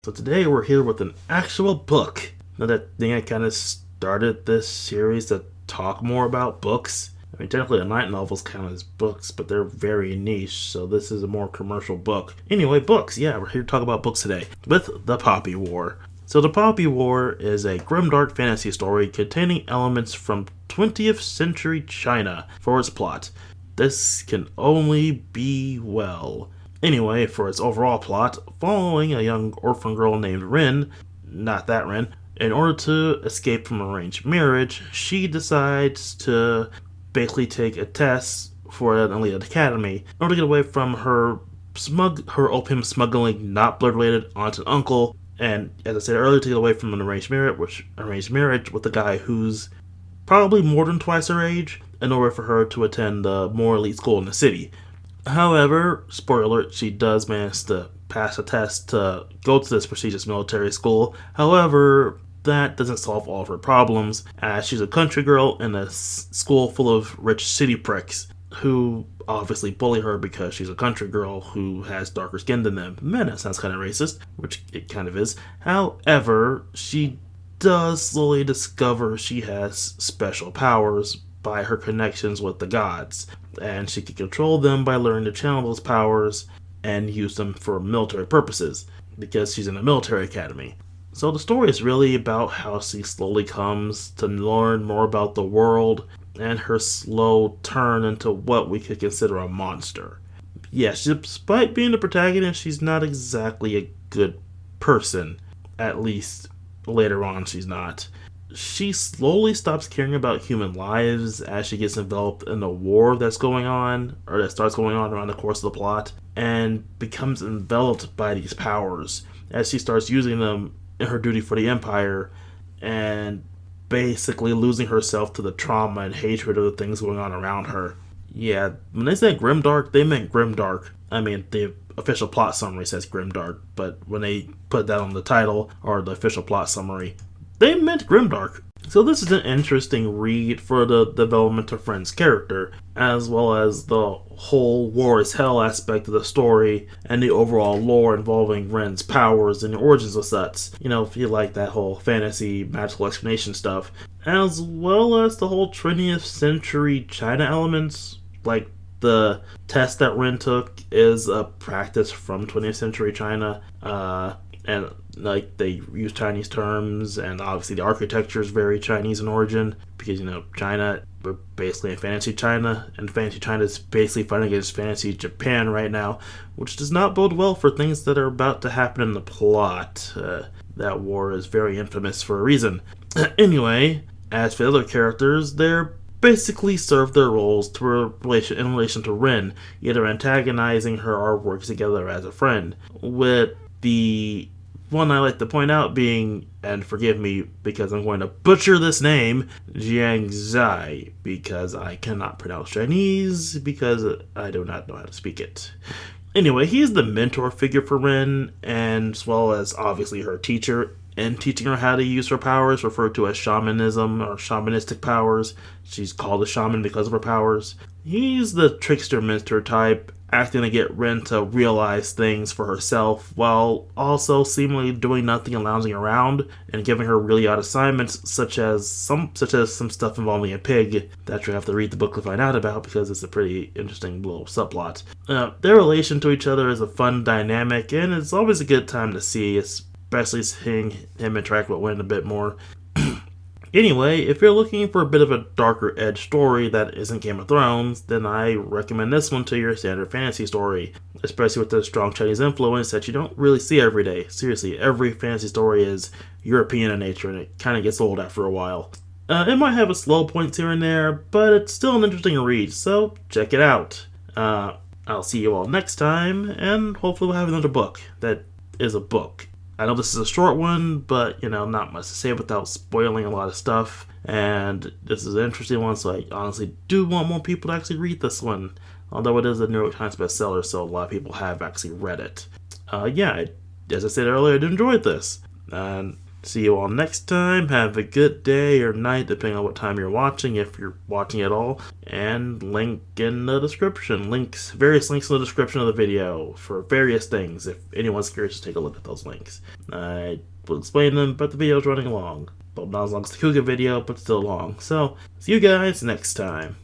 So today we're here with an actual book. Now that thing I kind of started this series to talk more about books. I mean, technically the light novels count as books, but they're very niche, so this is a more commercial book. Anyway, books. Yeah, we're here to talk about books today with The Poppy War. So The Poppy War is a grimdark fantasy story containing elements from 20th century China for its plot. This can only be well. Anyway, for its overall plot, following a young orphan girl named Rin, not that Rin, in order to escape from arranged marriage, she decides to basically take a test for an elite academy in order to get away from her opium smuggling, not blood related aunt and uncle, and as I said earlier, to get away from an arranged marriage with a guy who's probably more than twice her age, in order for her to attend the more elite school in the city. However, spoiler alert, she does manage to pass a test to go to this prestigious military school. However, that doesn't solve all of her problems, as she's a country girl in a school full of rich city pricks who obviously bully her because she's a country girl who has darker skin than them. Man, that sounds kind of racist, which it kind of is. However, she does slowly discover she has special powers by her connections with the gods, and she can control them by learning to channel those powers and use them for military purposes, because she's in a military academy. So the story is really about how she slowly comes to learn more about the world and her slow turn into what we could consider a monster. Yes, despite being the protagonist, she's not exactly a good person. At least later on she's not. She slowly stops caring about human lives as she gets enveloped in the war that starts going on around the course of the plot, and becomes enveloped by these powers as she starts using them in her duty for the Empire, and basically losing herself to the trauma and hatred of the things going on around her. Yeah, when they said grimdark, they meant grimdark. I mean, the official plot summary says grimdark, but when they put that on the title or the official plot summary, they meant grimdark. So this is an interesting read for the development of Ren's character, as well as the whole war is hell aspect of the story, and the overall lore involving Ren's powers and the origins of such. You know, if you like that whole fantasy, magical explanation stuff, as well as the whole 20th century China elements, like the test that Ren took is a practice from 20th century China, and like they use Chinese terms, and obviously the architecture is very Chinese in origin, because China, we're basically in fantasy China, and fantasy China is basically fighting against fantasy Japan right now, which does not bode well for things that are about to happen in the plot. That war is very infamous for a reason. Anyway, as for the other characters, they're basically serve their roles in relation to Ren, either antagonizing her or working together as a friend, with the one I like to point out being, and forgive me because I'm going to butcher this name, Jiang Zai, because I cannot pronounce Chinese, because I do not know how to speak it. Anyway, he's the mentor figure for Ren, and as well as obviously her teacher, and teaching her how to use her powers, referred to as shamanism or shamanistic powers. She's called a shaman because of her powers. He's the trickster mentor type, acting to get Ren to realize things for herself, while also seemingly doing nothing and lounging around, and giving her really odd assignments, such as some stuff involving a pig that you have to read the book to find out about, because it's a pretty interesting little subplot. Their relation to each other is a fun dynamic, and it's always a good time to see, especially seeing him interact with Wen a bit more. Anyway, if you're looking for a bit of a darker edge story that isn't Game of Thrones, then I recommend this one to your standard fantasy story, especially with the strong Chinese influence that you don't really see every day. Seriously, every fantasy story is European in nature, and it kind of gets old after a while. It might have its slow points here and there, but it's still an interesting read, so check it out. I'll see you all next time, and hopefully we'll have another book that is a book. I know this is a short one, but, not much to say without spoiling a lot of stuff. And this is an interesting one, so I honestly do want more people to actually read this one. Although it is a New York Times bestseller, so a lot of people have actually read it. As I said earlier, I did enjoy this. And See you all next time. Have a good day or night, depending on what time you're watching, if you're watching at all. And link in the description. Various links in the description of the video for various things, if anyone's curious to take a look at those links. I will explain them, but the video's running long. Well, not as long as the Kuga video, but still long. So, see you guys next time.